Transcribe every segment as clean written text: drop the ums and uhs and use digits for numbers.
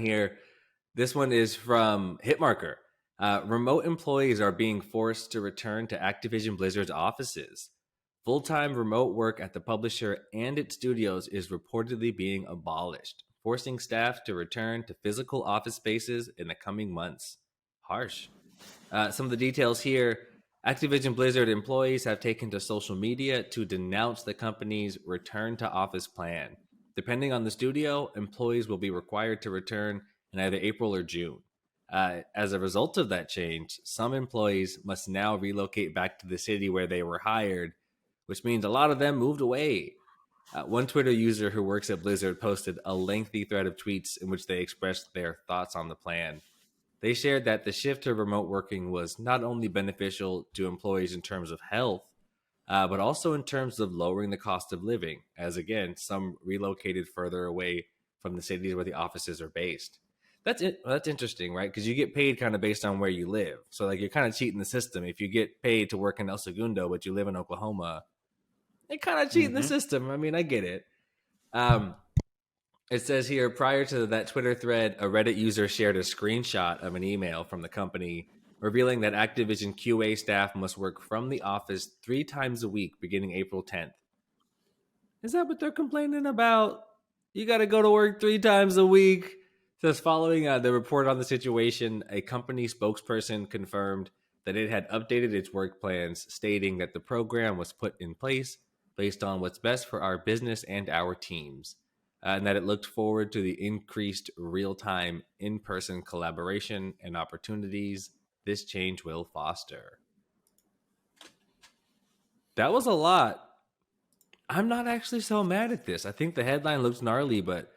here. This one is from Hitmarker. Remote employees are being forced to return to Activision Blizzard's offices. Full-time remote work at the publisher and its studios is reportedly being abolished, forcing staff to return to physical office spaces in the coming months. Harsh. Some of the details here. Activision Blizzard employees have taken to social media to denounce the company's return to office plan. Depending on the studio, employees will be required to return in either April or June. As a result of that change, some employees must now relocate back to the city where they were hired, which means a lot of them moved away. One Twitter user who works at Blizzard posted a lengthy thread of tweets in which they expressed their thoughts on the plan. They shared that the shift to remote working was not only beneficial to employees in terms of health, but also in terms of lowering the cost of living, as again, some relocated further away from the cities where the offices are based. That's interesting, right? Because you get paid kind of based on where you live. So like you're kind of cheating the system. If you get paid to work in El Segundo, but you live in Oklahoma, you're kind of cheating the system. I mean, I get it. It says here, prior to that Twitter thread, a Reddit user shared a screenshot of an email from the company revealing that Activision QA staff must work from the office 3 times a week beginning April 10th. Is that what they're complaining about? You got to go to work 3 times a week. It says following the report on the situation, a company spokesperson confirmed that it had updated its work plans, stating that the program was put in place based on what's best for our business and our teams. And that it looked forward to the increased real-time in-person collaboration and opportunities this change will foster. That was a lot. I'm not actually so mad at this. I think the headline looks gnarly, but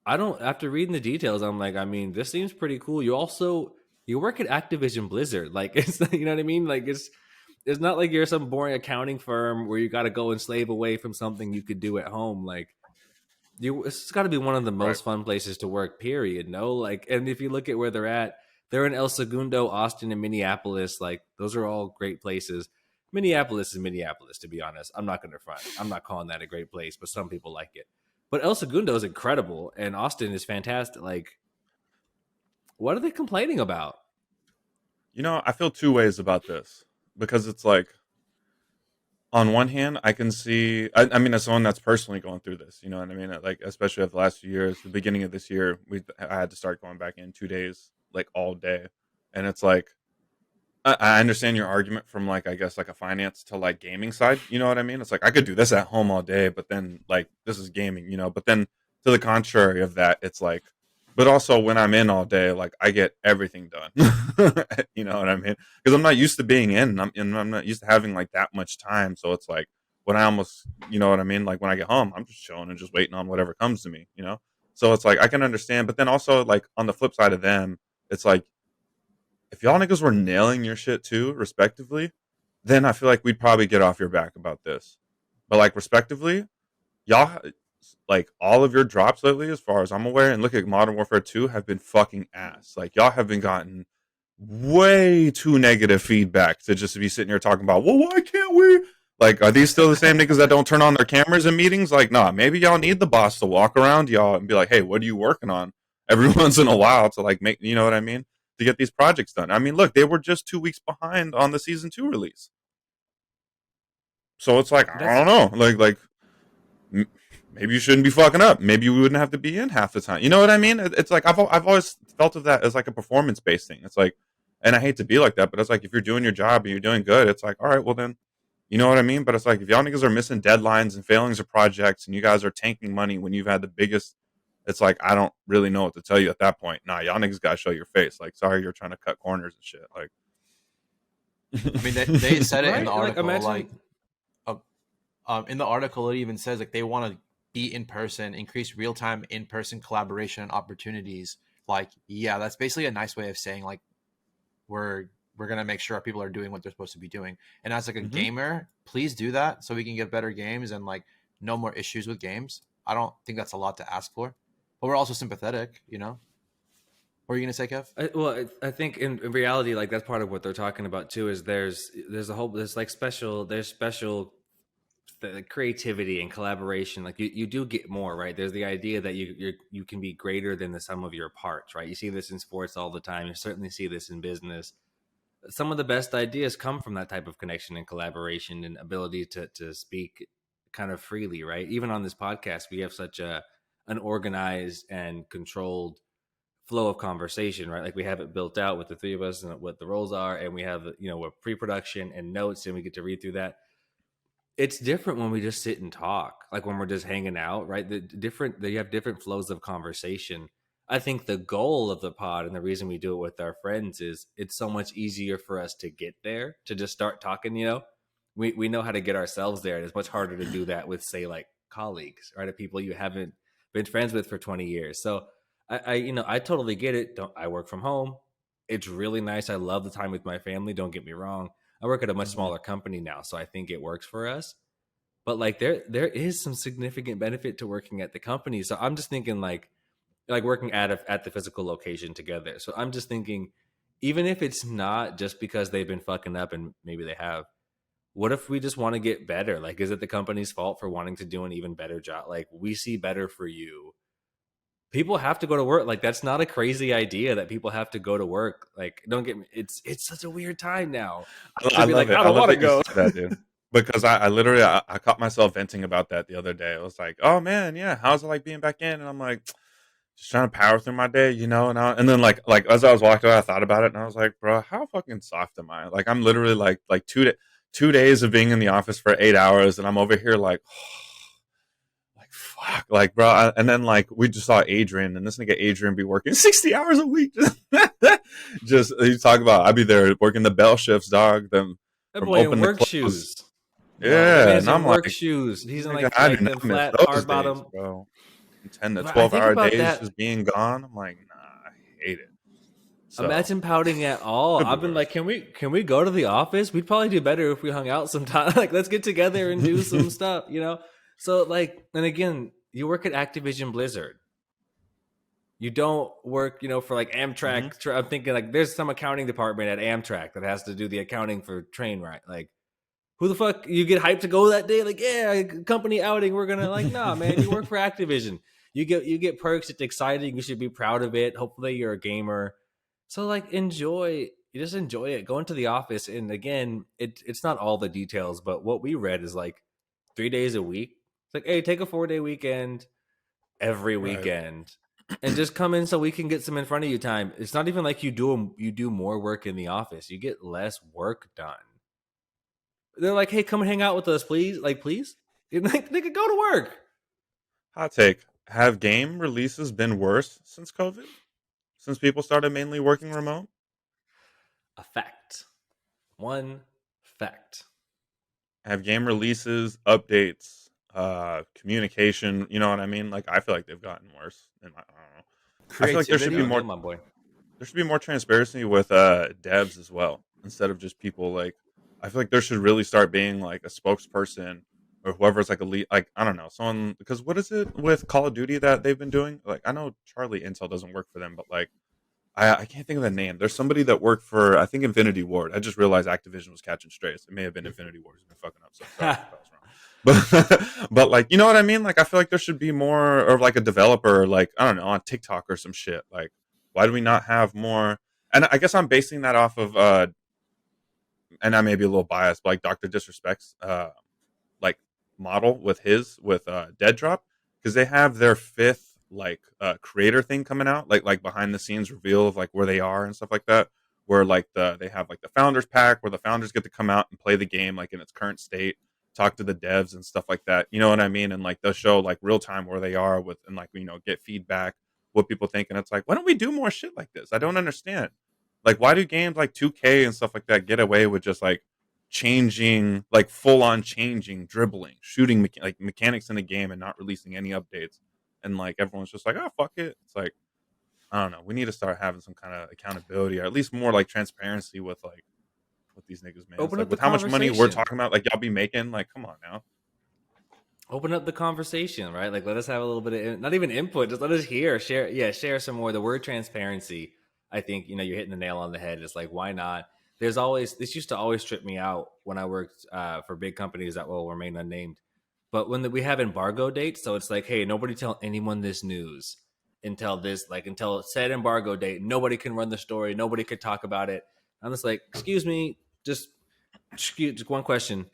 I don't. After reading the details, I'm like, I mean, this seems pretty cool. You work at Activision Blizzard, like it's you know what I mean. Like it's not like you're some boring accounting firm where you got to go and slave away from something you could do at home. Like it's got to be one of the most fun places to work. Period. No, like, and if you look at where they're in El Segundo, Austin, and Minneapolis. Like those are all great places. Minneapolis is Minneapolis, to be honest. I'm not going to front. I'm not calling that a great place, but some people like it. But El Segundo is incredible, and Austin is fantastic. Like, what are they complaining about? I feel two ways about this because it's like, on one hand, I can see. I mean, as someone that's personally going through this, you know what I mean. Like, especially of the last few years, the beginning of this year, I had to start going back in 2 days, like all day, and it's like I understand your argument from like I guess like a finance to like gaming side. You know what I mean? It's like I could do this at home all day, but then like this is gaming, But then to the contrary of that, it's like, but also when I'm in all day, like I get everything done. You know what I mean? Because I'm not used to being in, and I'm not used to having like that much time. So it's like when I almost, you know what I mean? Like when I get home, I'm just chilling and just waiting on whatever comes to me. So it's like I can understand, but then also like on the flip side of them, it's like if y'all niggas were nailing your shit too, respectively, then I feel like we'd probably get off your back about this. But like respectively, y'all like all of your drops lately, as far as I'm aware, and look at Modern Warfare 2 have been fucking ass. Like y'all have been gotten way too negative feedback to just be sitting here talking about, well, why can't we? Like, are these still the same niggas that don't turn on their cameras in meetings? Like, nah, maybe y'all need the boss to walk around y'all and be like, hey, what are you working on? Every once in a while to like make, you know what I mean? To get these projects done. I mean, look, they were just 2 weeks behind on the season 2 release. So it's like, I don't know. Maybe you shouldn't be fucking up. Maybe we wouldn't have to be in half the time. You know what I mean? It's like I've always felt of that as like a performance based thing. It's like, and I hate to be like that, but it's like if you're doing your job and you're doing good, it's like, all right, well then, you know what I mean? But it's like if y'all niggas are missing deadlines and failings of projects, and you guys are tanking money when you've had the biggest, it's like I don't really know what to tell you at that point. Nah, y'all niggas gotta show your face. Like, sorry, you're trying to cut corners and shit. Like, I mean, they said it in the article. Imagine... in the article, it even says like they want to be in person, increase real time in person collaboration and opportunities. Like, yeah, that's basically a nice way of saying like we're gonna make sure people are doing what they're supposed to be doing. And as like a gamer, please do that so we can get better games and like no more issues with games. I don't think that's a lot to ask for, but we're also sympathetic, What are you gonna say, Kev? I think in reality, like that's part of what they're talking about too. Is there's special the creativity and collaboration, like you do get more, right? There's the idea that you can be greater than the sum of your parts, right? You see this in sports all the time. You certainly see this in business. Some of the best ideas come from that type of connection and collaboration and ability to speak kind of freely, right? Even on this podcast, we have such a an organized and controlled flow of conversation, right? Like we have it built out with the three of us and what the roles are, and we have a pre-production and notes, and we get to read through that. It's different when we just sit and talk, like when we're just hanging out, right? They have different flows of conversation. I think the goal of the pod and the reason we do it with our friends is it's so much easier for us to get there, to just start talking. We know how to get ourselves there, and it's much harder to do that with, say, like colleagues, right? Or people you haven't been friends with for 20 years. So I totally get it. Don't I work from home? It's really nice. I love the time with my family. Don't get me wrong. I work at a much Mhm. smaller company now, so I think it works for us. But like there is some significant benefit to working at the company. So I'm just thinking like working at the physical location together. So I'm just thinking, even if it's not just because they've been fucking up and maybe they have, what if we just want to get better? Like, is it the company's fault for wanting to do an even better job? Like, we see better for you. People have to go to work. Like, that's not a crazy idea that people have to go to work. Like, don't get me. It's such a weird time now to I be love like, it. I I don't love want to that you go. said that, dude. Because I literally I caught myself venting about that the other day. I was like, "Oh man, yeah, how's it like being back in?" And I'm like, just trying to power through my day, and then like as I was walking out, I thought about it, and I was like, bro, how fucking soft am I? Like I'm literally like 2 days of being in the office for 8 hours, and I'm over here like, like fuck, like bro. And then like we just saw Adrian, and this nigga Adrian be working 60 hours a week. Just you talk about, I'd be there working the bell shifts, dog. Them That from boy in open to work close. shoes. Bro, that Yeah, man's and in I'm work like, shoes. He's in nigga, like I do like not them miss flat those hard days, bottom. bro. 10 to I 12 think hour about days that. just being gone. I'm like, nah, I hate it. So Imagine pouting at all. could be I've been worse. like, can we go to the office? We'd probably do better if we hung out sometime. Like, let's get together and do some stuff. So like, and again, you work at Activision Blizzard. You don't work, for like Hmm. Amtrak. I'm thinking like there's some accounting department at Amtrak that has to do the accounting for train ride. Like, who the fuck you get hyped to go that day? Like, yeah, company outing. We're gonna like, nah, man. You work for Activision. You get perks. It's exciting. You should be proud of it. Hopefully, you're a gamer. So like, enjoy. You just enjoy it. Go into the office, and again, it's not all the details, but what we read is like 3 days a week. It's like, hey, take a 4-day weekend every Right. weekend, and just come in so we can get some in front of you time. It's not even like you do more work in the office. You get less work done. They're like, hey, come and hang out with us, please. Like, please? Like, they could go to work. Hot take. Have game releases been worse since COVID? Since people started mainly working remote? A fact. One fact. Have game releases, updates, communication, you know what I mean? Like I feel like they've gotten worse. I don't know. I feel like there should be Creativity. No, more no, my boy. transparency with devs as well, instead of just people like, I feel like there should really start being like a spokesperson or whoever's like a lead, like I don't know, someone, because what is it with Call of Duty that they've been doing? Like I know Charlie Intel doesn't work for them, but like I can't think of the name. There's somebody that worked for, I think, Infinity Ward. I just realized Activision was catching strays. It may have been Infinity Ward who's been fucking up, so sorry if I was wrong. But like, you know what I mean? Like I feel like there should be more of like a developer, like I don't know, on TikTok or some shit. Like why do we not have more? And I guess I'm basing that off of and I may be a little biased, but like Dr. Disrespect's like model with Dead Drop, because they have their fifth like creator thing coming out, like behind the scenes reveal of like where they are and stuff like that, where like they have like the founders pack where the founders get to come out and play the game like in its current state, talk to the devs and stuff like that, you know what I mean? And like they'll show like real time where they are with, and like get feedback, what people think. And it's like, why don't we do more shit like this? I don't understand. Like why do games like 2K and stuff like that get away with just like changing, like full on changing, dribbling, shooting, like mechanics in the game and not releasing any updates? And like everyone's just like, oh fuck it. It's like, I don't know. We need to start having some kind of accountability, or at least more like transparency with these niggas, man. It's Open like up the with how much money we're conversation. talking about, like y'all be making, like come on now. Open up the conversation, right? Like, let us have a little bit of not even input. Just let us hear, share. Yeah, share some more. The word transparency. I think you're hitting the nail on the head. It's like, why not? There's always this used to always trip me out when I worked for big companies that will remain unnamed. But when we have embargo dates, so it's like, hey, nobody tell anyone this news until said embargo date. Nobody can run the story. Nobody could talk about it. I'm just like, excuse me, just one question.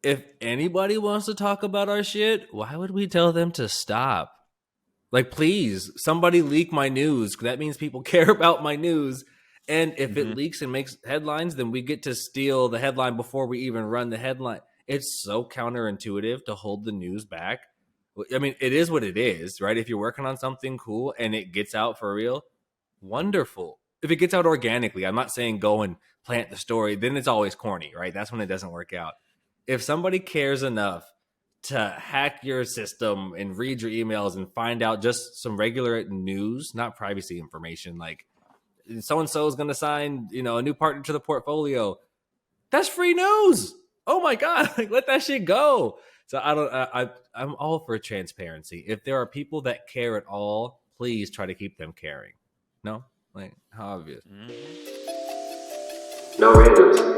If anybody wants to talk about our shit, why would we tell them to stop? Like, please, somebody leak my news. That means people care about my news. And if it leaks and makes headlines, then we get to steal the headline before we even run the headline. It's so counterintuitive to hold the news back. I mean, it is what it is, right? If you're working on something cool and it gets out for real, wonderful. If it gets out organically, I'm not saying go and plant the story, then it's always corny, right? That's when it doesn't work out. If somebody cares enough to hack your system and read your emails and find out just some regular news, not privacy information, like so-and-so is going to sign, a new partner to the portfolio. That's free news. Oh my God. Like, let that shit go. So I'm all for transparency. If there are people that care at all, please try to keep them caring. No? Like, how obvious? No randoms.